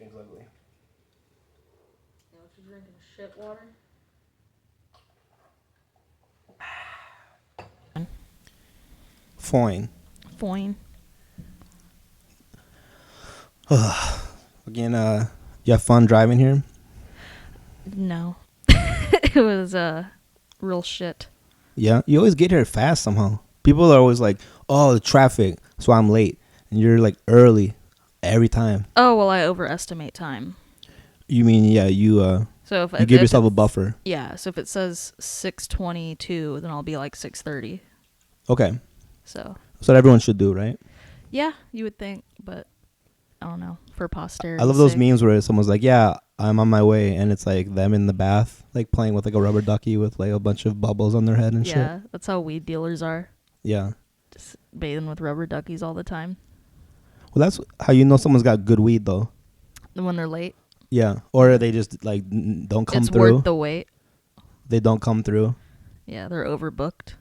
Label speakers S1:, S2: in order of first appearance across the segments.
S1: drink's ugly.
S2: You know what you're drinking? Shit water?
S1: Fine.
S2: Fine.
S1: Again, you have fun driving here?
S2: No. It was real shit.
S1: Yeah. You always get here fast somehow. People are always like, oh, the traffic, so I'm late. And you're like early every time.
S2: Oh, well, I overestimate time.
S1: You mean, yeah, you
S2: So if
S1: you give yourself a buffer.
S2: Yeah, so if it says 6:22, then I'll be like 6:30.
S1: Okay.
S2: So.
S1: That's what everyone should do, right?
S2: Yeah, you would think, but I don't know. For posterity.
S1: I love those memes where someone's like, yeah, I'm on my way. And it's like them in the bath, like playing with like a rubber ducky with like a bunch of bubbles on their head and shit.
S2: Yeah, that's how weed dealers are.
S1: Yeah.
S2: Just bathing with rubber duckies all the time.
S1: Well, that's how you know someone's got good weed, though.
S2: When they're late.
S1: Yeah. Or they just like don't come
S2: it's
S1: through.
S2: It's worth the wait.
S1: They don't come through.
S2: Yeah, they're overbooked.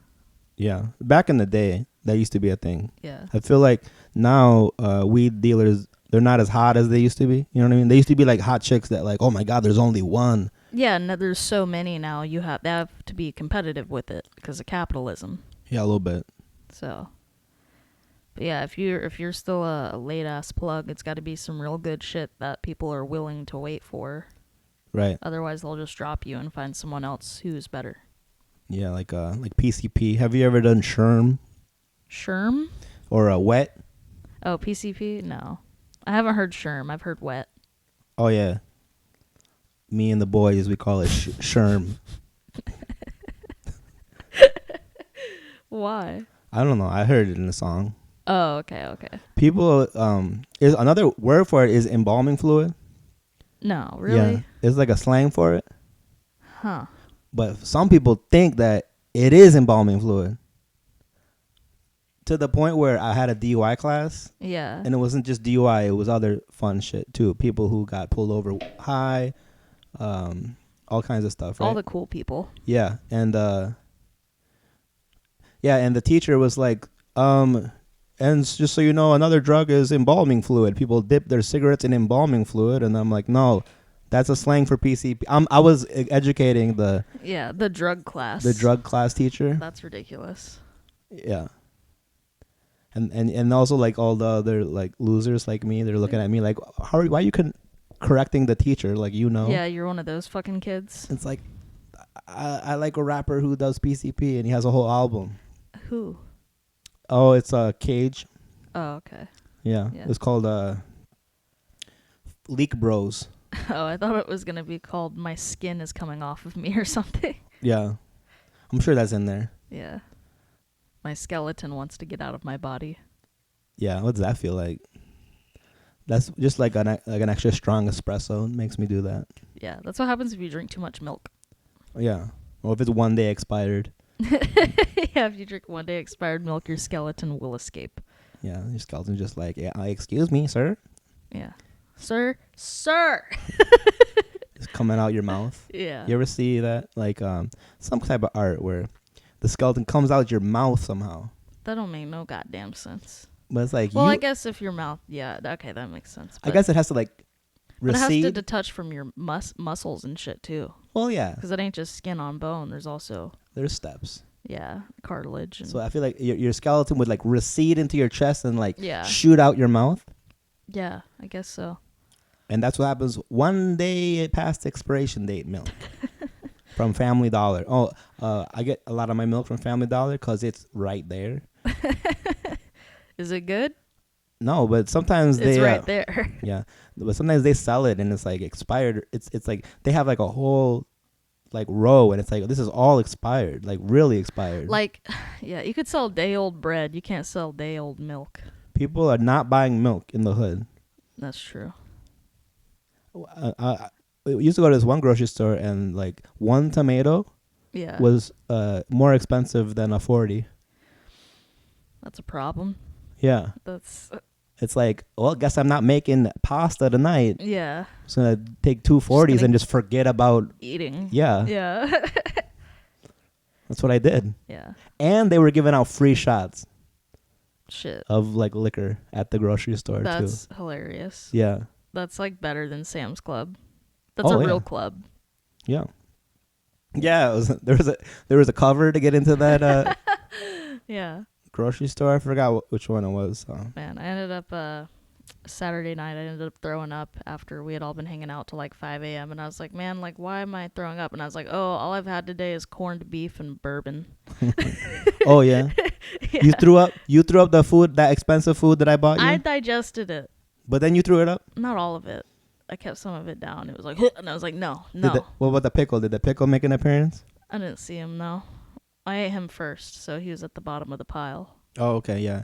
S1: Yeah. Back in the day, that used to be a thing.
S2: Yeah.
S1: I feel like now weed dealers, they're not as hot as they used to be. You know what I mean? They used to be like hot chicks that like, oh my God, there's only one.
S2: Yeah, and there's so many now. They have to be competitive with it because of capitalism.
S1: Yeah, a little bit.
S2: So, but yeah, if you're still a late ass plug, it's got to be some real good shit that people are willing to wait for.
S1: Right.
S2: Otherwise, they'll just drop you and find someone else who's better.
S1: Yeah, like PCP. Have you ever done Sherm?
S2: Sherm?
S1: Or a wet?
S2: Oh, PCP? No. I haven't heard Sherm. I've heard wet.
S1: Oh, yeah. Me and the boys, we call it Sherm.
S2: Why?
S1: I don't know. I heard it in the song.
S2: Oh, okay.
S1: People, is another word for it is embalming fluid.
S2: No, really?
S1: Yeah. It's like a slang for it.
S2: Huh.
S1: But some people think that it is embalming fluid. To the point where I had a DUI class.
S2: Yeah.
S1: And it wasn't just DUI, it was other fun shit too. People who got pulled over high, all kinds of stuff, right?
S2: All the cool people.
S1: Yeah. And and the teacher was like, and just so you know, another drug is embalming fluid. People dip their cigarettes in embalming fluid, and I'm like, no, that's a slang for PCP. I was educating the
S2: drug class.
S1: The drug class teacher.
S2: That's ridiculous.
S1: Yeah. And also like all the other like losers like me, they're looking at me like, why are you correcting the teacher? Like, you know.
S2: Yeah, you're one of those fucking kids.
S1: It's like, I like a rapper who does PCP and he has a whole album.
S2: Who?
S1: Oh, it's Cage.
S2: Oh, okay.
S1: Yeah. It's called Leak Bros.
S2: Oh, I thought it was gonna be called My Skin Is Coming Off of Me or something.
S1: Yeah. I'm sure that's in there.
S2: Yeah. My skeleton wants to get out of my body.
S1: Yeah, what does that feel like? That's just like an extra strong espresso. It makes me do that.
S2: Yeah, that's what happens if you drink too much milk.
S1: Yeah. Or if it's 1 day expired.
S2: Yeah, if you drink 1 day expired milk, your skeleton will escape.
S1: Yeah, your skeleton's just like, yeah, excuse me, sir.
S2: Yeah. Sir.
S1: It's coming out your mouth.
S2: Yeah.
S1: You ever see that? Like some type of art where the skeleton comes out your mouth somehow.
S2: That don't make no goddamn sense.
S1: But it's like,
S2: I guess if your mouth, okay, that makes sense.
S1: I guess it has to like recede.
S2: But it has to detach from your muscles and shit too.
S1: Well, yeah.
S2: Because it ain't just skin on bone.
S1: There's steps.
S2: Yeah, cartilage.
S1: So I feel like your skeleton would like recede into your chest and like shoot out your mouth.
S2: Yeah, I guess so.
S1: And that's what happens 1 day past expiration date milk. From Family Dollar. Oh, I get a lot of my milk from Family Dollar because it's right there.
S2: Is it good?
S1: No, but sometimes
S2: it's right there.
S1: Yeah, but sometimes they sell it and it's like expired. It's like they have like a whole like row and it's like, this is all expired, like really expired.
S2: Like, yeah, you could sell day old bread. You can't sell day old milk.
S1: People are not buying milk in the hood.
S2: That's true.
S1: I used to go to this one grocery store and like one tomato was more expensive than a 40.
S2: That's a problem.
S1: Yeah. It's like, well, guess I'm not making pasta tonight.
S2: Yeah.
S1: I'm just going to take 2 40s and just forget about
S2: eating.
S1: Yeah.
S2: Yeah.
S1: That's what I did.
S2: Yeah.
S1: And they were giving out free shots.
S2: Shit.
S1: Of like liquor at the grocery store.
S2: That's hilarious.
S1: Yeah.
S2: That's like better than Sam's Club. That's a
S1: Oh
S2: real
S1: yeah,
S2: club.
S1: yeah, yeah. It was, there was a cover to get into that
S2: Yeah.
S1: grocery store. I forgot which one it was.
S2: Man, I ended up Saturday night I ended up throwing up after we had all been hanging out till like 5 a.m. and I was like, man, like why am I throwing up? And I was like, oh, all I've had today is corned beef and bourbon.
S1: Oh yeah,
S2: Yeah.
S1: you threw up. You threw up the food, that expensive food that I bought
S2: I
S1: you.
S2: digested it.
S1: But then you threw it up.
S2: Not all of it. I kept some of it down. It was like, and I was like, no.
S1: What about the pickle? Did the pickle make an appearance?
S2: I didn't see him, no. I ate him first, so he was at the bottom of the pile.
S1: Oh, okay, yeah.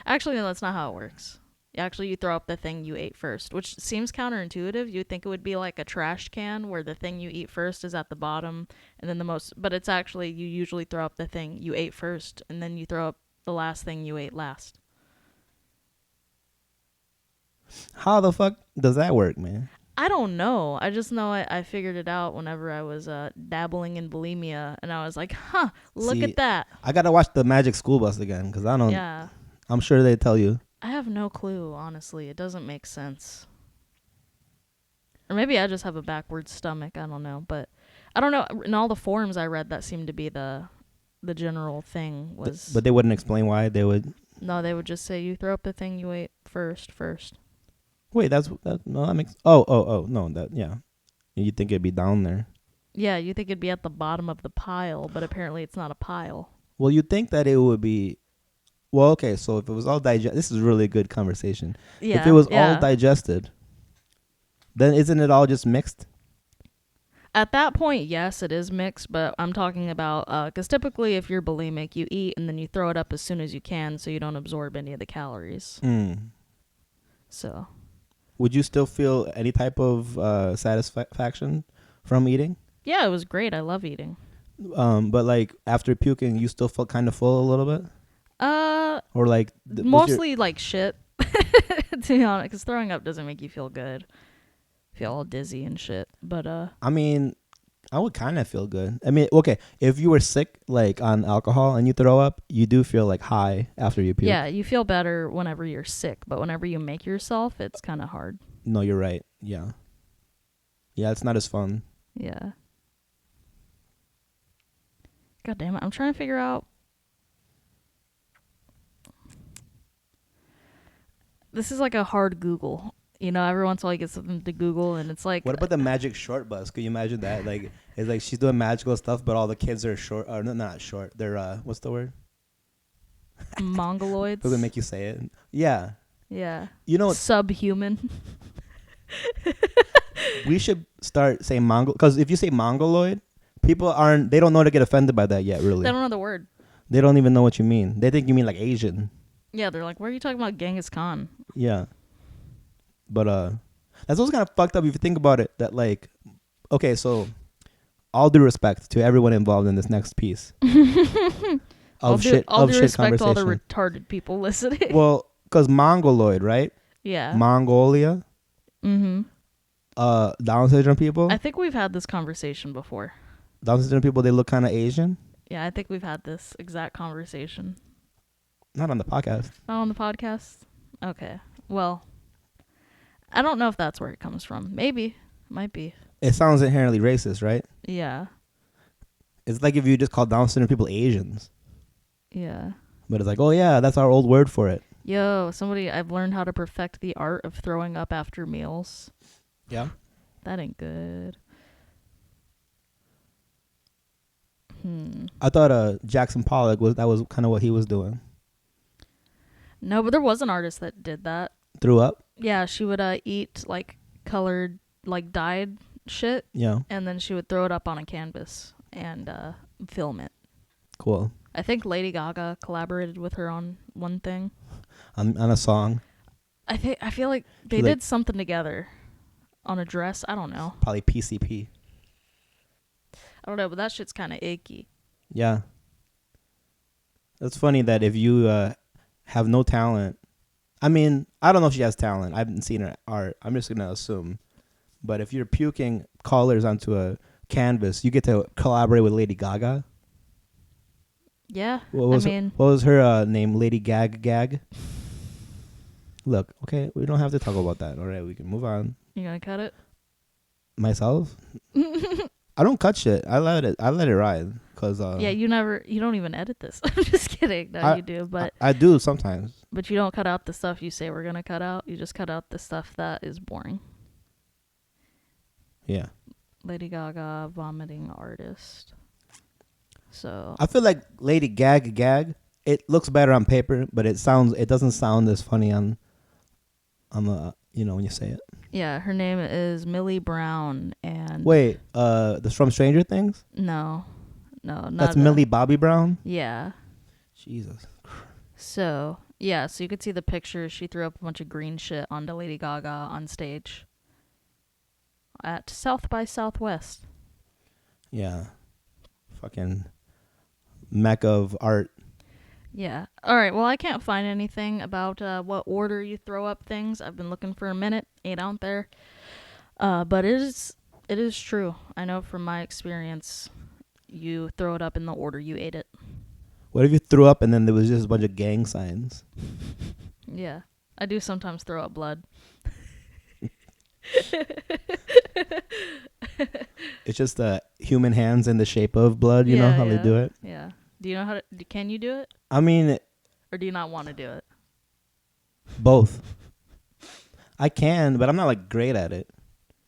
S2: Actually, no, that's not how it works. Actually, you throw up the thing you ate first, which seems counterintuitive. You'd think it would be like a trash can where the thing you eat first is at the bottom and then but it's actually, you usually throw up the thing you ate first and then you throw up the last thing you ate last.
S1: How the fuck does that work, man?
S2: I don't know. I just know I figured it out whenever I was dabbling in bulimia, and I was like, huh, look
S1: See,
S2: at that.
S1: I gotta watch the Magic School Bus again because I don't.
S2: Yeah.
S1: I'm sure they tell you.
S2: I have no clue, honestly. It doesn't make sense. Or maybe I just have a backwards stomach. I don't know. But I don't know. In all the forums I read, that seemed to be the general thing was.
S1: But they wouldn't explain why they would.
S2: No, they would just say, you throw up the thing you ate first.
S1: Wait, no, that makes. Oh, no, that yeah. You'd think it'd be down there.
S2: Yeah, you think it'd be at the bottom of the pile, but apparently it's not a pile.
S1: Well, you'd think that it would be. Well, okay, so if it was all this is really a good conversation.
S2: Yeah.
S1: If it was all digested, then isn't it all just mixed?
S2: At that point, yes, it is mixed, but I'm talking about, because typically if you're bulimic, you eat and then you throw it up as soon as you can so you don't absorb any of the calories. So.
S1: Would you still feel any type of satisfaction from eating?
S2: Yeah, it was great. I love eating.
S1: But like after puking, you still felt kind of full a little bit? Or like...
S2: mostly like shit, to be honest, because throwing up doesn't make you feel good. Feel all dizzy and shit, but
S1: I mean, I would kind of feel good. I mean, okay, if you were sick like on alcohol and you throw up, you do feel like high after you puke.
S2: Yeah, you feel better whenever you're sick, but whenever you make yourself, it's kind of hard.
S1: No, you're right. Yeah, it's not as fun.
S2: Yeah. God damn it, I'm trying to figure out. This is like a hard Google. You know, every once in a while you get something to Google and it's like...
S1: What about the magic short bus? Could you imagine that? Like, it's like she's doing magical stuff, but all the kids are short. Or no, not short. They're, what's the word?
S2: Mongoloids.
S1: Does it make you say it? Yeah.
S2: Yeah.
S1: You know...
S2: Subhuman.
S1: We should start saying Mongol... Because if you say Mongoloid, people aren't... They don't know to get offended by that yet, really.
S2: They don't know the word.
S1: They don't even know what you mean. They think you mean like Asian.
S2: Yeah, they're like, why are you talking about Genghis Khan?
S1: Yeah. But that's also kind of fucked up if you think about it. That like, okay, so all due respect to everyone involved in this next piece
S2: All due respect to all the
S1: conversation.
S2: retarded people listening.
S1: Well, because Mongoloid, right?
S2: Yeah.
S1: Mongolia.
S2: Mm-hmm.
S1: Down syndrome people.
S2: I think we've had this conversation before.
S1: Down syndrome people, they look kind of Asian.
S2: Yeah, I think we've had this exact conversation.
S1: Not on the podcast.
S2: Not on the podcast? Okay. Well, I don't know if that's where it comes from. Maybe. Might be.
S1: It sounds inherently racist, right?
S2: Yeah.
S1: It's like if you just call Down syndrome people Asians.
S2: Yeah.
S1: But it's like, oh yeah, that's our old word for it.
S2: Yo, I've learned how to perfect the art of throwing up after meals.
S1: Yeah.
S2: That ain't good.
S1: I thought Jackson Pollock was kind of what he was doing.
S2: No, but there was an artist that did that.
S1: Threw up?
S2: Yeah, she would eat like colored, like dyed shit.
S1: Yeah.
S2: And then she would throw it up on a canvas and film it.
S1: Cool.
S2: I think Lady Gaga collaborated with her on one thing.
S1: On a song.
S2: I feel like they did something together on a dress. I don't know.
S1: Probably PCP.
S2: I don't know, but that shit's kind of icky.
S1: Yeah. It's funny that if you have no talent, I mean, I don't know if she has talent. I haven't seen her art. I'm just going to assume. But if you're puking colors onto a canvas, you get to collaborate with Lady Gaga.
S2: Yeah.
S1: What was her name? Lady Gag? Look, okay, we don't have to talk about that. All right, we can move on.
S2: You gonna cut it?
S1: Myself, I don't cut shit. I let it ride. Cause
S2: Yeah, you don't even edit this. I'm just kidding. No, you do, but
S1: I do sometimes.
S2: but you don't cut out the stuff you say we're gonna cut out. You just cut out the stuff that is boring.
S1: Yeah.
S2: Lady Gaga vomiting artist. So
S1: I feel like Lady Gag. It looks better on paper, but it doesn't sound as funny on the when you say it.
S2: yeah, her name is Millie Brown, and
S1: Wait, this from Stranger Things?
S2: no, not
S1: That's Millie Bobby Brown?
S2: Yeah.
S1: Jesus.
S2: So yeah, so you could see the picture. She threw up a bunch of green shit onto Lady Gaga on stage at South by Southwest.
S1: Yeah. Fucking mecca of art.
S2: Yeah. All right. Well, I can't find anything about what order you throw up things. I've been looking for a minute. Ain't out there. But it is true. I know from my experience, you throw it up in the order you ate it.
S1: What if you threw up and then there was just a bunch of gang signs?
S2: Yeah. I do sometimes throw up blood.
S1: It's just human hands in the shape of blood. You know how they do it?
S2: Yeah. Do you know how to... Can you do it?
S1: I mean...
S2: Or do you not want to do it?
S1: Both. I can, but I'm not, like, great at it.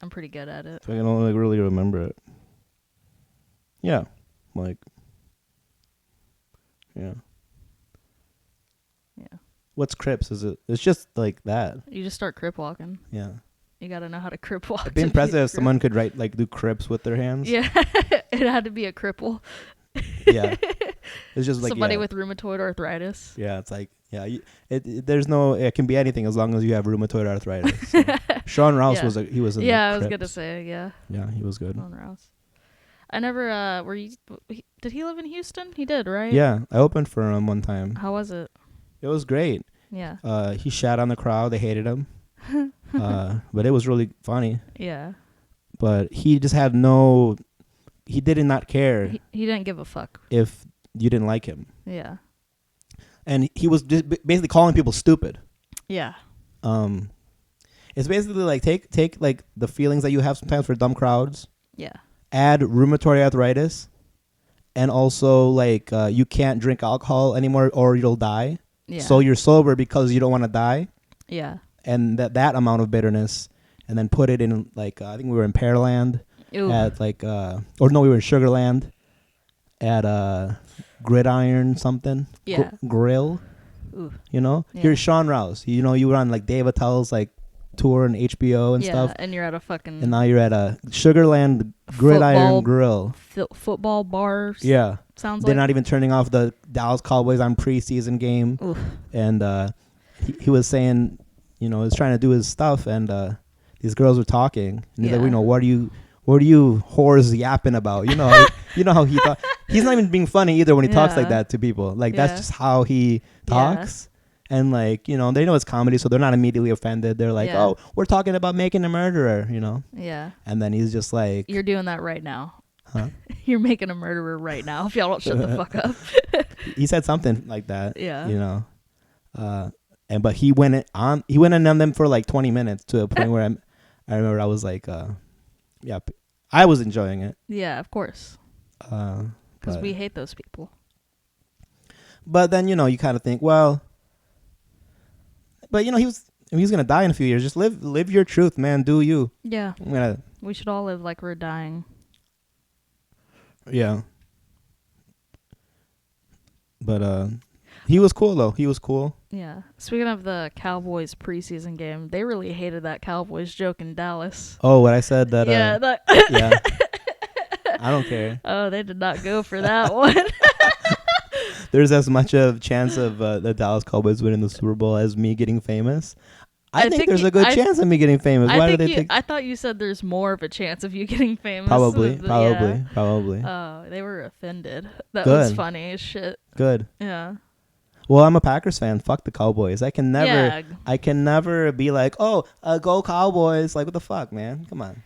S2: I'm pretty good at it.
S1: So I can only, like, really remember it. Yeah. Like... Yeah.
S2: Yeah.
S1: What's Crips? It's just like that.
S2: You just start crip walking.
S1: Yeah.
S2: You gotta know how to crip walk.
S1: It'd be impressive if someone could do Crips with their hands.
S2: Yeah. It had to be a cripple.
S1: Yeah. It's just like
S2: somebody with rheumatoid arthritis.
S1: Yeah, it's like it can be anything as long as you have rheumatoid arthritis. So. Sean Rouse
S2: Yeah.
S1: was in
S2: I was
S1: the
S2: gonna
S1: Crips.
S2: say
S1: Yeah, he was good.
S2: Sean Rouse. I never did he live in Houston? He did, right?
S1: Yeah, I opened for him one time.
S2: How was it?
S1: It was great.
S2: Yeah.
S1: He shat on the crowd. They hated him. But it was really funny.
S2: Yeah.
S1: But he just had he did not care.
S2: He didn't give a fuck
S1: if you didn't like him.
S2: Yeah.
S1: And he was just basically calling people stupid.
S2: Yeah.
S1: It's basically like take like the feelings that you have sometimes for dumb crowds.
S2: Yeah.
S1: Add rheumatoid arthritis, and also like you can't drink alcohol anymore or you'll die.
S2: Yeah.
S1: So you're sober because you don't want to die.
S2: Yeah.
S1: And that amount of bitterness, and then put it in like I think we were in Pearland at like we were in Sugarland at Gridiron something.
S2: Yeah.
S1: Grill.
S2: Ooh.
S1: Yeah. Here's Sean Rouse. You were on like Dave Attell's like tour and HBO and stuff.
S2: And you're at a fucking...
S1: And now you're at a Sugarland Gridiron Grill.
S2: Football bar.
S1: Yeah.
S2: Sounds
S1: They're
S2: like...
S1: not even turning off the Dallas Cowboys on preseason game.
S2: Oof.
S1: And he was saying, he was trying to do his stuff, and these girls were talking. And he's like, what are you whores yapping about? You know how he thought. He's not even being funny either when he talks like that to people. Like, that's just how he talks. And like, they know it's comedy, so they're not immediately offended. They're like, oh, we're talking about making a murderer,
S2: Yeah.
S1: And then he's just like...
S2: You're doing that right now.
S1: Huh?
S2: You're making a murderer right now if y'all don't shut the fuck up.
S1: He said something like that.
S2: Yeah.
S1: But he went on them for like 20 minutes to a point where I remember I was like, I was enjoying it.
S2: Yeah, of course. Because we hate those people.
S1: But then, you kind of think, well... But he's gonna die in a few years. Just live your truth, man. Do you?
S2: Yeah. We should all live like we're dying.
S1: Yeah. But he was cool though. He was cool.
S2: Yeah. Speaking of the Cowboys preseason game, they really hated that Cowboys joke in Dallas.
S1: Oh, what I said that.
S2: Yeah.
S1: Yeah. I don't care.
S2: Oh, they did not go for that one.
S1: There's as much of chance of the Dallas Cowboys winning the Super Bowl as me getting famous. I think there's a good chance of me getting famous. Why do they think?
S2: I thought you said there's more of a chance of you getting famous.
S1: Probably.
S2: Oh, they were offended. That was funny as shit.
S1: Good.
S2: Yeah.
S1: Well, I'm a Packers fan. Fuck the Cowboys. I can never be like, oh, go Cowboys. Like, what the fuck, man? Come on.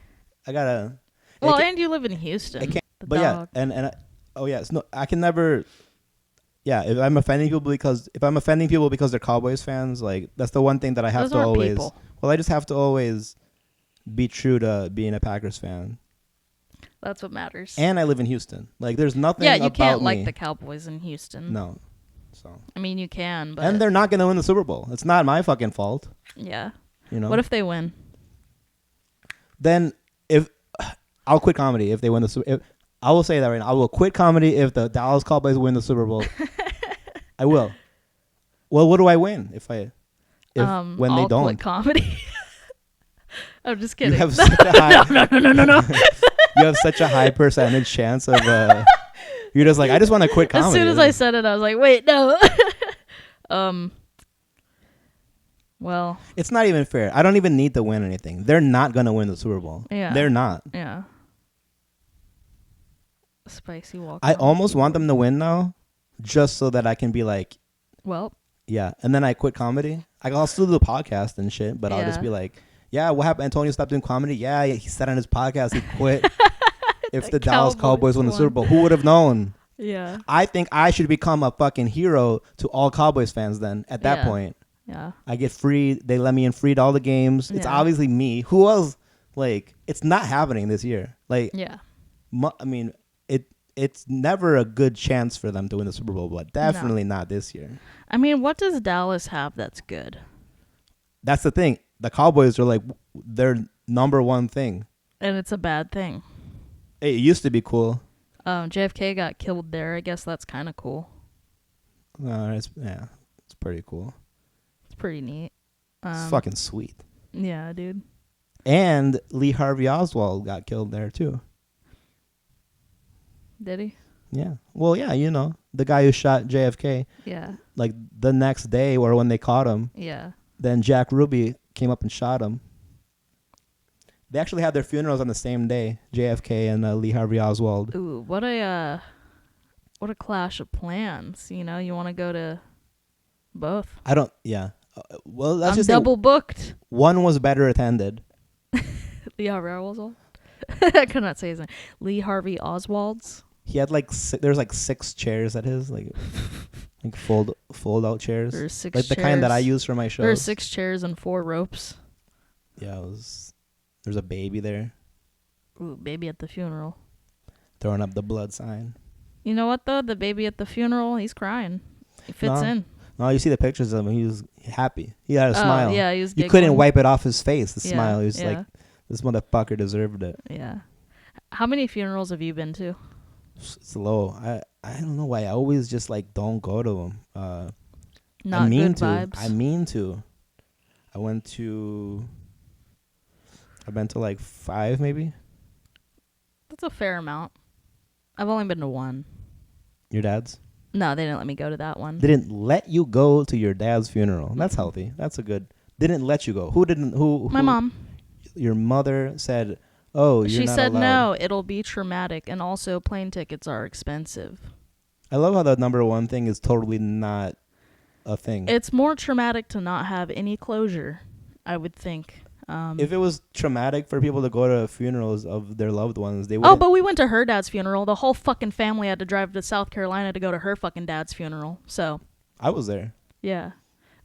S1: I gotta.
S2: Well, and you live in Houston.
S1: I can't. But dog. Yeah, and I can never. yeah, if I'm offending people because they're Cowboys fans, like that's the one thing that I have
S2: Those
S1: to
S2: aren't
S1: always.
S2: people.
S1: Well, I just have to always be true to being a Packers fan.
S2: That's what matters.
S1: And I live in Houston. Like, there's nothing
S2: Yeah, you
S1: about
S2: can't
S1: me.
S2: like the Cowboys in Houston.
S1: No. So.
S2: I mean, you can, but
S1: And they're not gonna win the Super Bowl. It's not my fucking fault.
S2: yeah.
S1: You know.
S2: What if they win?
S1: Then if I'll quit comedy if they win the Super. I will say that right now. I will quit comedy if the Dallas Cowboys win the Super Bowl. I will. Well, what do I win when
S2: I'll
S1: they don't?
S2: quit comedy. I'm just kidding.
S1: You have such a high.
S2: No.
S1: You have such a high percentage chance of. You're just like, I just want to quit comedy.
S2: As soon as I said it, I was like, wait, no. Well,
S1: it's not even fair. I don't even need to win anything. They're not gonna win the Super Bowl.
S2: Yeah.
S1: They're not.
S2: Yeah. Spicy walk.
S1: I almost want them to win now, just so that I can be like,
S2: well,
S1: yeah. And then I quit comedy. I'll still do the podcast and shit, but I'll just
S2: Yeah.
S1: be like, yeah, what happened? Antonio stopped doing comedy. Yeah, he said on his podcast he quit. If the Dallas Cowboys won the Super Bowl, who would have known?
S2: yeah.
S1: I think I should become a fucking hero to all Cowboys fans then at that
S2: Yeah.
S1: point.
S2: Yeah.
S1: I get free. They let me in free to all the games. It's
S2: Yeah.
S1: obviously me. Who else? Like, it's not happening this year. Like,
S2: Yeah.
S1: I mean, it's never a good chance for them to win the Super Bowl, but definitely not this year.
S2: I mean, what does Dallas have that's good?
S1: That's the thing. The Cowboys are like their number one thing.
S2: And it's a bad thing.
S1: It used to be cool.
S2: JFK got killed there. I guess that's kind of cool.
S1: It's pretty cool.
S2: It's pretty neat.
S1: It's fucking sweet.
S2: Yeah, dude.
S1: And Lee Harvey Oswald got killed there too.
S2: Did he?
S1: Yeah. Well, yeah, the guy who shot JFK.
S2: Yeah.
S1: Like the next day, or when they caught him,
S2: Yeah.
S1: then Jack Ruby came up and shot him. They actually had their funerals on the same day, JFK and Lee Harvey Oswald.
S2: Ooh, what a clash of plans. You want to go to both.
S1: I don't. Yeah. Well, let's
S2: I'm
S1: just
S2: double booked.
S1: one was better attended.
S2: Lee Harvey Oswald. I could not say his name. Lee Harvey Oswald's.
S1: He had there's like 6 chairs at his like fold out chairs.
S2: There's 6
S1: like
S2: chairs.
S1: the kind that I use for my shows.
S2: There's 6 chairs and 4 ropes.
S1: Yeah, there's a baby there
S2: Ooh, baby at the funeral.
S1: throwing up the blood sign.
S2: You know what though? The baby at the funeral, he's crying. He fits in.
S1: No, you see the pictures of him. He was happy. He had a smile.
S2: Yeah, he was.
S1: You
S2: giggling.
S1: couldn't wipe it off his face. The
S2: Yeah,
S1: smile. He was
S2: yeah.
S1: like, this motherfucker deserved it.
S2: Yeah. How many funerals have you been to?
S1: It's low. I don't know why. I always just like don't go to them.
S2: Not
S1: I mean
S2: good
S1: to.
S2: vibes.
S1: I mean to. I've been to like 5 maybe.
S2: That's a fair amount. I've only been to 1.
S1: Your dad's?
S2: No, they didn't let me go to that one.
S1: They didn't let you go to your dad's funeral. That's healthy. That's a good. Didn't let you go. Who didn't? Who?
S2: My mom.
S1: Your mother said, "Oh, you're
S2: She
S1: not
S2: said
S1: allowed."
S2: no, it'll be traumatic, and also plane tickets are expensive.
S1: I love how the number one thing is totally not a thing.
S2: It's more traumatic to not have any closure, I would think.
S1: If it was traumatic for people to go to funerals of their loved ones, they would.
S2: Oh, but we went to her dad's funeral. The whole fucking family had to drive to South Carolina to go to her fucking dad's funeral. So,
S1: I was there.
S2: yeah.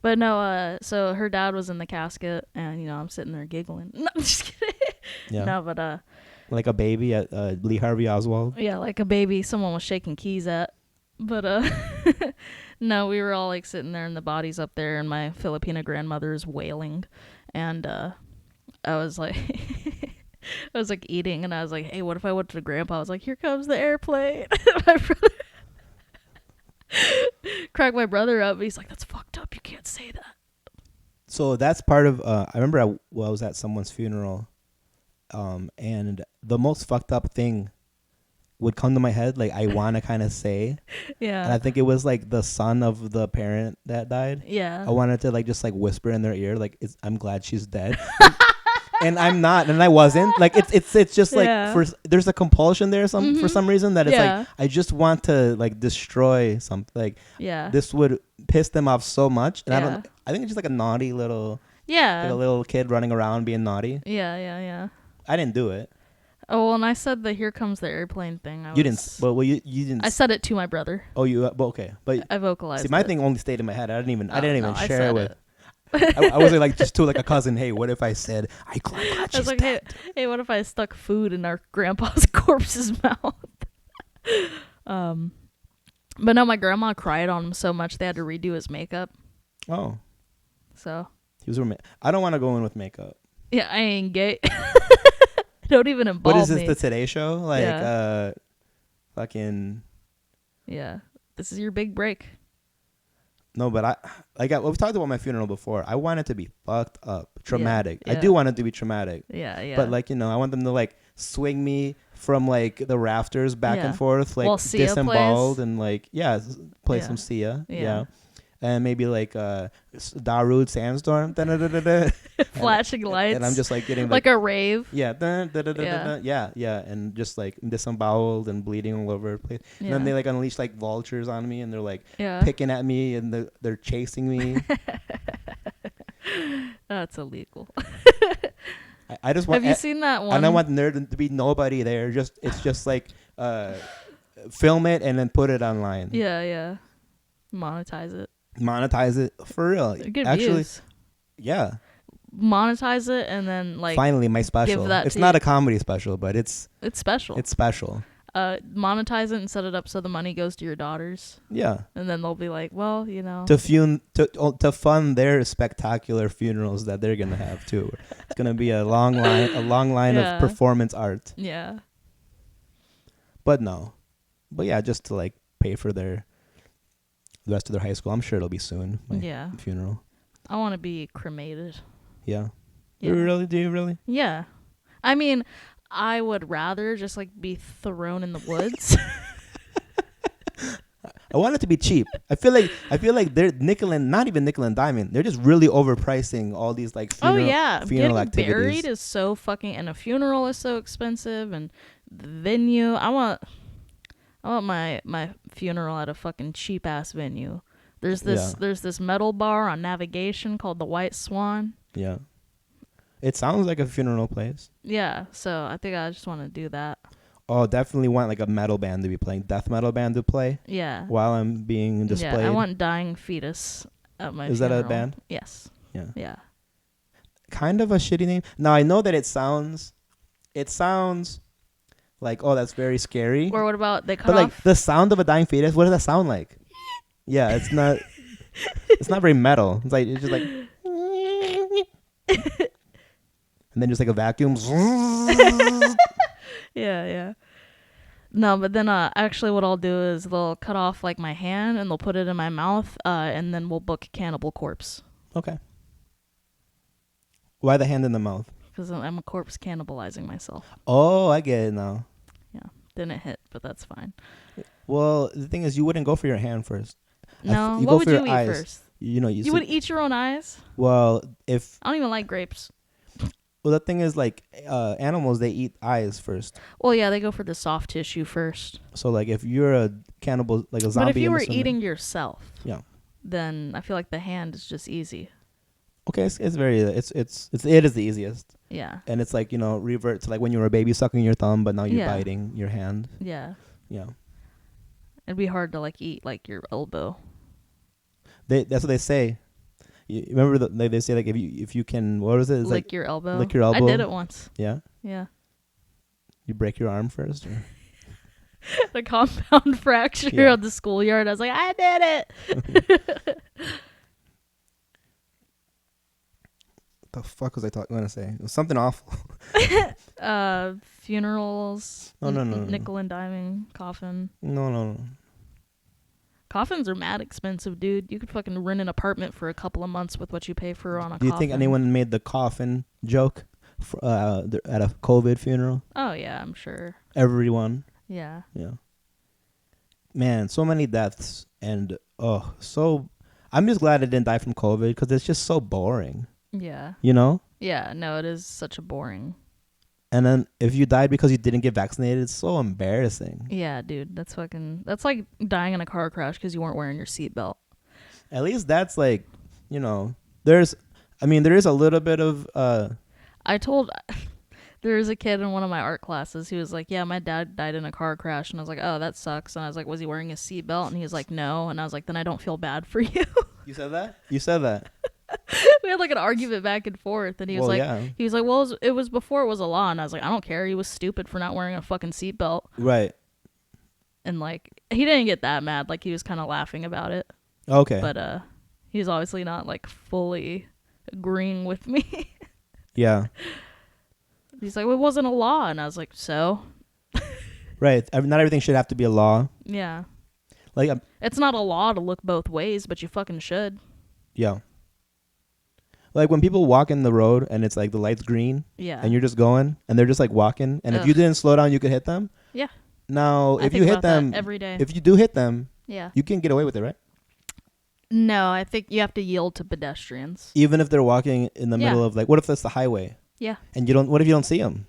S2: But no, so her dad was in the casket, and, I'm sitting there giggling. No, I'm just kidding.
S1: Yeah.
S2: No, but,
S1: Like a baby at Lee Harvey Oswald.
S2: yeah, like a baby someone was shaking keys at. But, no, we were all, like, sitting there, and the body's up there, and my Filipina grandmother is wailing. And, I was like, eating, and I was like, hey, what if I went to Grandpa? I was like, here comes the airplane. My brother cracked my brother up. He's like, that's fucked up. You can't say that.
S1: So that's part of. I remember I was at someone's funeral, and the most fucked up thing would come to my head. Like I want to kind of say,
S2: Yeah.
S1: and I think it was like the son of the parent that died.
S2: Yeah.
S1: I wanted to like just like whisper in their ear, like, I'm glad she's dead. And I'm not, and I wasn't. Like it's just like
S2: Yeah.
S1: there's a compulsion there for some reason that it's
S2: Yeah.
S1: like I just want to like destroy something. Like
S2: Yeah.
S1: this would piss them off so much, and
S2: Yeah.
S1: I think it's just like a naughty little
S2: Yeah.
S1: like a little kid running around being naughty.
S2: Yeah.
S1: I didn't do it.
S2: Oh, well, and I said the "Here Comes the Airplane" thing.
S1: You didn't. Well, you didn't.
S2: I said it to my brother.
S1: Oh, you. Well, okay, but
S2: I vocalized.
S1: see, my
S2: it.
S1: thing only stayed in my head. I didn't even. I didn't even
S2: no,
S1: share it with.
S2: it.
S1: I wasn't like just to like a cousin. Hey, what if I said I
S2: I was like, hey, what if I stuck food in our grandpa's corpse's mouth? But no, my grandma cried on him so much they had to redo his makeup.
S1: Oh,
S2: so
S1: he was. I don't want to go in with makeup.
S2: Yeah, I ain't gay. Don't even involve me.
S1: What is this? The Today Show? Like,
S2: Yeah.
S1: Fucking.
S2: Yeah, this is your big break.
S1: No, but we've talked about my funeral before. I want it to be fucked up, traumatic.
S2: Yeah.
S1: I do want it to be traumatic.
S2: Yeah.
S1: But like, I want them to like swing me from like the rafters back and forth, like disemboweled and like play some Sia. Yeah. And maybe like Darude Sandstorm.
S2: Flashing lights.
S1: And I'm just like getting
S2: like a rave.
S1: Yeah. Yeah. And just like disemboweled and bleeding all over the place. Yeah. And then they like unleash like vultures on me and they're like picking at me and they're chasing me.
S2: That's illegal.
S1: I just want.
S2: Have you seen that one?
S1: And I want there to be nobody there. It's just like film it and then put it online.
S2: Yeah. Monetize it
S1: For real.
S2: Good
S1: actually
S2: views.
S1: Yeah,
S2: monetize it and then like
S1: finally my special. It's not a comedy special, but it's special.
S2: Monetize it and set it up so the money goes to your daughters.
S1: Yeah.
S2: And then they'll be like, well,
S1: to fund their spectacular funerals that they're gonna have too. It's gonna be a long line of performance art.
S2: Yeah.
S1: But yeah, just to like pay for the rest of their high school. I'm sure it'll be soon. My funeral.
S2: I want to be cremated.
S1: Yeah. Do you really? Yeah.
S2: I mean, I would rather just like be thrown in the woods.
S1: I want it to be cheap. I feel like they're not even nickel and diamond. They're just really overpricing all these like funeral
S2: Getting
S1: activities.
S2: Buried is so fucking, and a funeral is so expensive, and the venue. I want my funeral at a fucking cheap ass venue. There's this metal bar on Navigation called the White Swan.
S1: Yeah. It sounds like a funeral place.
S2: Yeah, so I think I just want to do that.
S1: Oh, definitely want like a metal band to be playing, death metal band to play.
S2: Yeah.
S1: While I'm being displayed.
S2: Yeah, I want Dying Fetus at my funeral.
S1: Is that a band?
S2: Yes.
S1: Yeah.
S2: Yeah.
S1: Kind of a shitty name. Now I know that it sounds like, oh, that's very scary.
S2: Or what about they cut
S1: off? But like the sound of a dying fetus, what does that sound like? Yeah, it's not. It's not very metal. It's just like. And then just like a vacuum.
S2: Yeah. No, but then actually what I'll do is they'll cut off like my hand and they'll put it in my mouth and then we'll book Cannibal Corpse.
S1: Okay. Why the hand in the mouth?
S2: Because I'm a corpse cannibalizing myself.
S1: Oh, I get it now.
S2: Yeah, didn't hit, but that's fine.
S1: Well, the thing is, you wouldn't go for your hand first.
S2: No, what would you eat first?
S1: You
S2: would eat your own eyes?
S1: Well,
S2: I don't even like grapes.
S1: Well, the thing is, like, animals, they eat eyes first.
S2: Well, yeah, they go for the soft tissue first.
S1: So, like, if you're a cannibal, like a zombie...
S2: But if you were eating yourself...
S1: Yeah.
S2: Then I feel like the hand is just easy.
S1: Okay, it is the easiest.
S2: Yeah.
S1: And it's like, revert to like when you were a baby sucking your thumb, but now you're biting your hand.
S2: Yeah.
S1: Yeah.
S2: It'd be hard to like eat like your elbow.
S1: That's what they say. You remember they say like if you can, what was it? It's
S2: lick your elbow.
S1: Lick your elbow.
S2: I did it once.
S1: Yeah.
S2: Yeah.
S1: You break your arm first. Or?
S2: The compound fracture on the schoolyard. I was like, I did it.
S1: The fuck was I going to say? It was something awful.
S2: Funerals.
S1: No.
S2: Nickel and diming. Coffin.
S1: No.
S2: Coffins are mad expensive, dude. You could fucking rent an apartment for a couple of months with what you pay for on a coffin.
S1: Do you think anyone made the coffin joke at a COVID funeral?
S2: Oh, yeah, I'm sure.
S1: Everyone.
S2: Yeah.
S1: Yeah. Man, so many deaths. And, I'm just glad I didn't die from COVID because it's just so boring.
S2: Yeah.
S1: Yeah,
S2: no, it is such a boring.
S1: And then if you died because you didn't get vaccinated, it's so embarrassing.
S2: Yeah, dude, that's like dying in a car crash because you weren't wearing your seatbelt.
S1: At least that's like, there is a little bit of
S2: There was a kid in one of my art classes who was like, yeah, my dad died in a car crash. And I was like, oh, that sucks. And I was like, was he wearing a seatbelt? And he was like, no. And I was like, then I don't feel bad for you.
S1: You said that? You said that.
S2: We had like an argument back and forth. And he was
S1: Well,
S2: like,
S1: yeah.
S2: well, it was before it was a law. And I was like, I don't care. He was stupid for not wearing a fucking seatbelt.
S1: Right.
S2: And like, he didn't get that mad. Like, he was kind of laughing about it.
S1: Okay.
S2: But he's obviously not like fully agreeing with me.
S1: Yeah.
S2: He's like, well, it wasn't a law. And I was like, so?
S1: Right. Not everything should have to be a law.
S2: Yeah.
S1: Like,
S2: It's not a law to look both ways, but you fucking should.
S1: yeah. Like when people walk in the road and it's like the light's green.
S2: Yeah.
S1: And you're just going and they're just like walking. And if you didn't slow down, you could hit them.
S2: Yeah.
S1: Now,
S2: I
S1: if
S2: think
S1: you hit
S2: about that
S1: them,
S2: every day.
S1: if you do hit them,
S2: Yeah.
S1: you can get away with it, right?
S2: No, I think you have to yield to pedestrians.
S1: Even if they're walking in the
S2: Yeah.
S1: middle of like, what if that's the highway?
S2: Yeah.
S1: And what if you don't see them?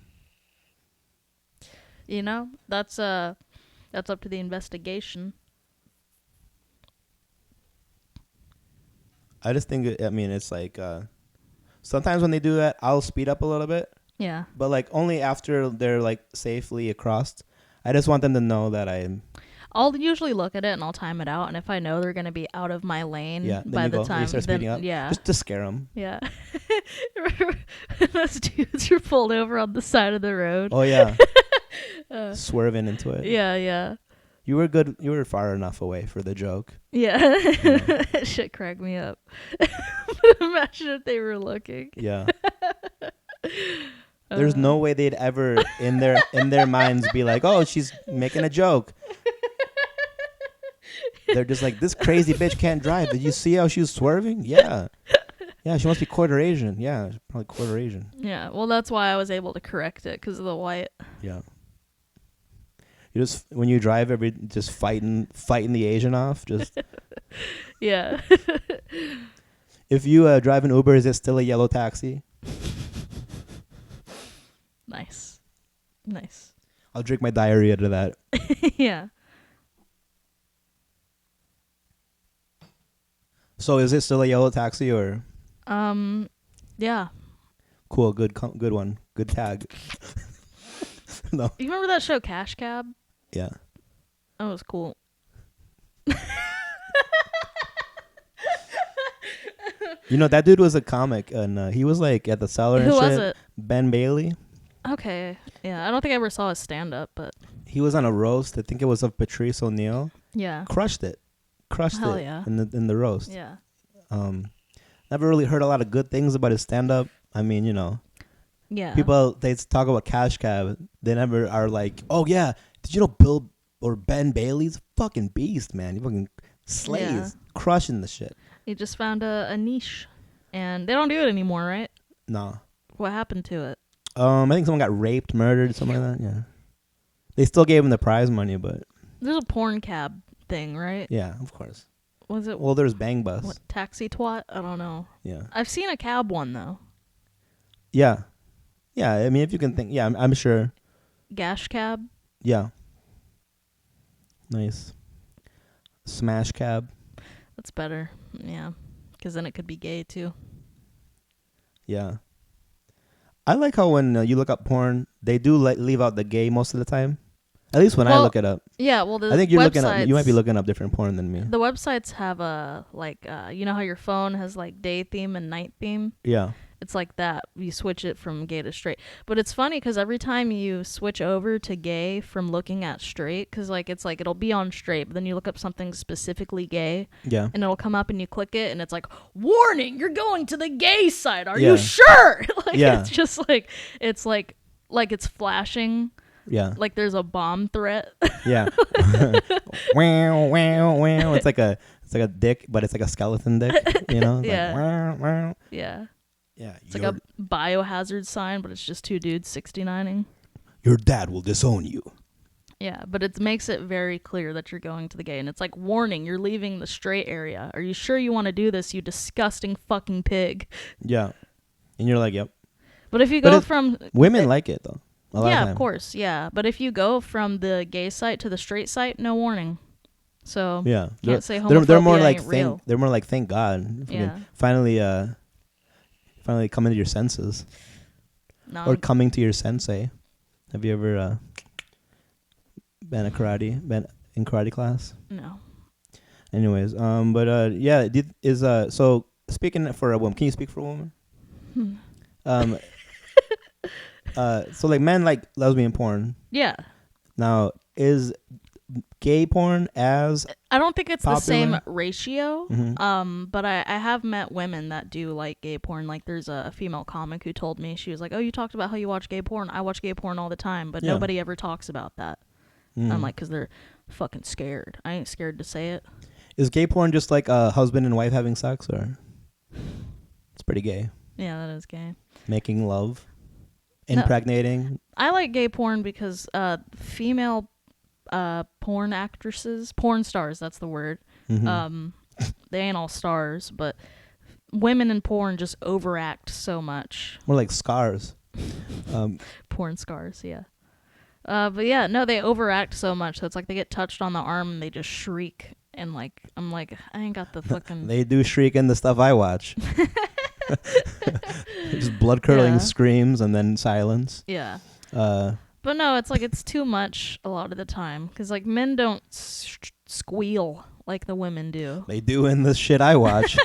S2: You know, that's up to the investigation.
S1: I just think, it's like, sometimes when they do that, I'll speed up a little bit,
S2: Yeah.
S1: but like only after they're like safely across. I just want them to know that
S2: I'll usually look at it and I'll time it out, and if I know they're gonna be out of my lane by the time,
S1: you start speeding
S2: then
S1: up,
S2: yeah,
S1: just to scare them.
S2: yeah. Remember when those dudes were pulled over on the side of the road?
S1: Oh yeah, swerving into it.
S2: Yeah, yeah,
S1: You were good. You were far enough away for the joke.
S2: yeah. Shit cracked me up. Imagine if they were looking.
S1: Yeah. There's no way they'd ever in their minds be like, "Oh, she's making a joke." They're just like, "This crazy bitch can't drive. Did you see how she was swerving? Yeah, yeah. She must be quarter Asian. Yeah, she's probably quarter Asian.
S2: Yeah, well, that's why I was able to correct it, because of the white.
S1: Yeah. You just when you drive, just fighting the Asian off. Just
S2: Yeah.
S1: if you drive an Uber, is it still a yellow taxi?
S2: Nice. Nice.
S1: I'll drink my diarrhea to that.
S2: Yeah.
S1: So is it still a yellow taxi or?
S2: Yeah.
S1: Cool, good one, good tag. No.
S2: You remember that show Cash Cab?
S1: Yeah.
S2: That was cool.
S1: You know that dude was a comic, and he was like at the cellar and
S2: Who
S1: shit.
S2: was it?
S1: Ben Bailey.
S2: Okay. Yeah, I don't think I ever saw his stand-up, but
S1: He was on a roast. I think it was of Patrice O'Neill.
S2: yeah.
S1: Crushed it.
S2: Hell yeah.
S1: in the roast.
S2: Yeah.
S1: Never really heard a lot of good things about his stand-up. I mean,
S2: Yeah.
S1: people they talk about Cash Cab. They never are like, oh yeah, did you know Bill or Ben Bailey's a fucking beast, man? He fucking slays,
S2: Yeah.
S1: crushing the shit.
S2: He just found a niche, and they don't do it anymore, right?
S1: No.
S2: What happened to it?
S1: I think someone got raped, murdered, something like that. Yeah. They still gave him the prize money, but
S2: There's a porn cab thing, right?
S1: yeah, of course.
S2: Was it
S1: Well, there's Bang Bus.
S2: what, taxi twat? I don't know.
S1: Yeah.
S2: I've seen a cab one though.
S1: Yeah. Yeah, I mean, if you can think, yeah, I'm sure.
S2: Gash cab.
S1: Yeah. Nice. Smash Cab.
S2: That's better. Yeah, because then it could be gay too.
S1: Yeah. I like how when you look up porn, they do leave out the gay most of the time. At least when I look it up.
S2: Yeah, well, the
S1: I think you might be
S2: websites-
S1: looking up different porn than me.
S2: The websites have a you know how your phone has like day theme and night theme?
S1: Yeah.
S2: It's like that. You switch it from gay to straight. But it's funny because every time you switch over to gay from looking at straight, because it's like it'll be on straight, but then you look up something specifically gay,
S1: Yeah.
S2: and it'll come up and you click it, and it's like, warning, you're going to the gay site. Are
S1: Yeah.
S2: you sure?
S1: Yeah.
S2: It's just like it's flashing.
S1: Yeah.
S2: Like there's a bomb threat.
S1: Yeah. Wow, wow, wow. It's like a dick, but it's like a skeleton dick, It's
S2: Yeah.
S1: like, wow, wow.
S2: Yeah.
S1: Yeah.
S2: It's like a biohazard sign, but it's just two dudes 69ing.
S1: Your dad will disown you.
S2: Yeah, but it makes it very clear that you're going to the gay. And it's like, warning, you're leaving the straight area. Are you sure you want to do this, you disgusting fucking pig?
S1: Yeah. And you're like, yep.
S2: But if you go from...
S1: Women like it, though. A lot
S2: Yeah,
S1: of
S2: of course, yeah. But if you go from the gay site to the straight site, no warning. So,
S1: yeah.
S2: can't say homophobia
S1: They're more like
S2: ain't real.
S1: they're more like thank God. If you
S2: Yeah.
S1: can finally come into your senses.
S2: No,
S1: Or coming to your sensei. Have you ever been in karate class?
S2: no.
S1: Anyways, yeah, so speaking for a woman, can you speak for a woman?
S2: Hmm.
S1: Um, so like men like lesbian porn.
S2: Yeah.
S1: Now, is gay porn as
S2: I don't think it's the same
S1: popular?
S2: ratio.
S1: Mhm.
S2: But I have met women that do like gay porn. Like there's a female comic who told me, she was like, "Oh, you talked about how you watch gay porn. I watch gay porn all the time, but
S1: Yeah.
S2: nobody ever talks about that."
S1: Mhm.
S2: I'm like, "'Cause they're fucking scared. I ain't scared to say it."
S1: Is gay porn just like a husband and wife having sex, or it's pretty gay?
S2: Yeah, that is gay.
S1: Making love,
S2: No.
S1: impregnating.
S2: I like gay porn because female porn actresses, porn stars, that's the word.
S1: Mhm.
S2: They ain't all stars, but women in porn just overact so much.
S1: More like scars.
S2: Porn scars, yeah. But yeah, no, they overact so much. So it's like they get touched on the arm and they just shriek. And like, I'm like, I ain't got the fucking.
S1: They do shriek in the stuff I watch. Just blood curdling
S2: Yeah.
S1: screams and then silence.
S2: Yeah.
S1: Uh,
S2: But no, it's like it's too much a lot of the time. Because like men don't squeal like the women do.
S1: they do in the shit I watch.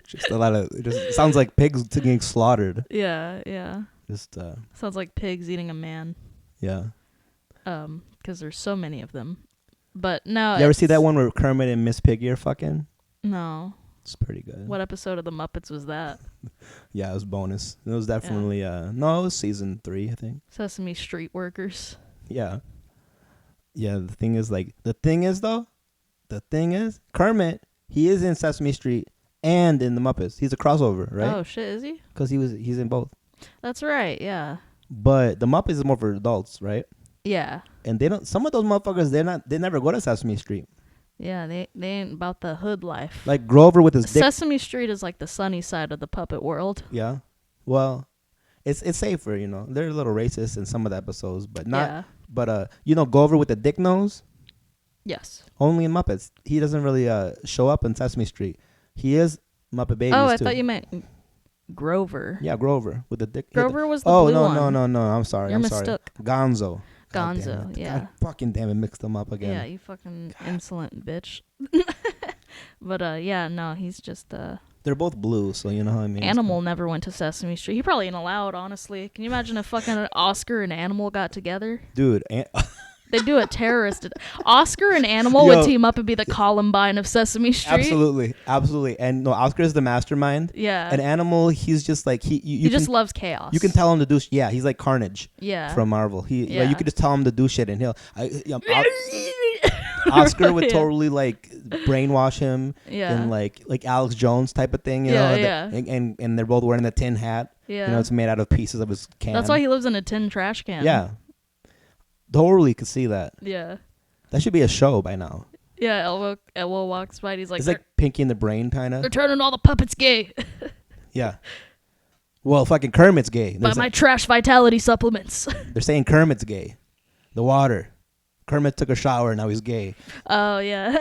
S1: Just a lot of. It just sounds like pigs getting slaughtered.
S2: Yeah, yeah.
S1: Just
S2: Sounds like pigs eating a man.
S1: yeah.
S2: Because there's so many of them. But no.
S1: You ever see that one where Kermit and Miss Piggy are fucking?
S2: No.
S1: It's pretty good.
S2: What episode of the Muppets was that?
S1: Yeah, it was bonus. It was definitely no, it was season 3, I think.
S2: Sesame Street Workers.
S1: Yeah. Yeah, the thing is Kermit, he is in Sesame Street and in the Muppets. He's a crossover, right?
S2: Oh shit, is he?
S1: Because he's in both.
S2: That's right. Yeah.
S1: But the Muppets is more for adults, right?
S2: Yeah.
S1: And they don't. Some of those motherfuckers, they never go to Sesame Street.
S2: Yeah. They ain't about the hood life.
S1: Like Grover with his dick.
S2: Sesame Street is like the sunny side of the puppet world.
S1: Yeah. Well, it's safer, you know. They're a little racist in some of the episodes, but not.
S2: Yeah.
S1: But Grover with the dick nose.
S2: Yes.
S1: Only in Muppets. He doesn't really show up in Sesame Street. He is Muppet Babies
S2: Oh, I
S1: too.
S2: thought you meant Grover.
S1: Yeah, Grover with the dick.
S2: Grover was the
S1: oh
S2: blue
S1: no
S2: one.
S1: no! I'm sorry.
S2: You're
S1: I'm
S2: mistook.
S1: sorry. Gonzo. God
S2: Gonzo,
S1: damn it.
S2: yeah.
S1: God fucking damn it, mixed them up again.
S2: Yeah, you fucking insolent bitch. But yeah, no, he's just
S1: They're both blue, so you know how I mean.
S2: Animal never went to Sesame Street. He probably ain't allowed, honestly. Can you imagine if fucking Oscar and Animal got together?
S1: Dude,
S2: They do a terrorist. Oscar and Animal
S1: Yo.
S2: would team up and be the Columbine of Sesame Street.
S1: absolutely. And no, Oscar is the mastermind.
S2: Yeah.
S1: An Animal, he's just like
S2: he just loves chaos.
S1: You can tell him to do. Yeah, he's like Carnage.
S2: Yeah.
S1: From Marvel.
S2: Yeah.
S1: Like, you could just tell him to do shit, and Oscar would
S2: Yeah.
S1: totally like brainwash him.
S2: Yeah.
S1: And like Alex Jones type of thing. You
S2: Yeah,
S1: know.
S2: yeah.
S1: And they're both wearing the tin hat.
S2: Yeah.
S1: You know, it's made out of pieces of his can.
S2: That's why he lives in a tin trash can.
S1: Yeah. Totally could see that.
S2: Yeah.
S1: That should be a show by now.
S2: Yeah, Elmo walks by and he's like,
S1: It's like Pinky and the Brain, kind
S2: they're
S1: of.
S2: turning all the puppets gay
S1: Yeah. Well, fucking Kermit's gay.
S2: by my trash vitality supplements.
S1: They're saying Kermit's gay. The water. Kermit took a shower, now he's gay.
S2: Oh, yeah.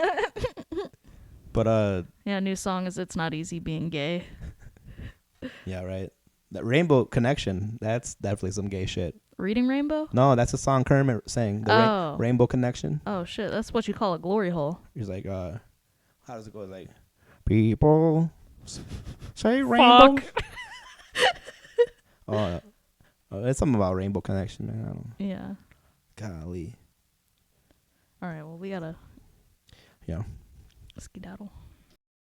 S1: But,
S2: Yeah, new song is It's Not Easy Being Gay.
S1: yeah, right. That Rainbow Connection, that's definitely some gay shit.
S2: Reading Rainbow?
S1: No, that's a song Kermit sang. The
S2: Oh.
S1: Rainbow Connection.
S2: Oh, shit. That's what you call a glory hole.
S1: He's like, how does it go? Like, people say rainbow. It's something about Rainbow Connection, man. I don't.
S2: Yeah.
S1: Golly.
S2: All right, well, we gotta
S1: Yeah.
S2: skedaddle.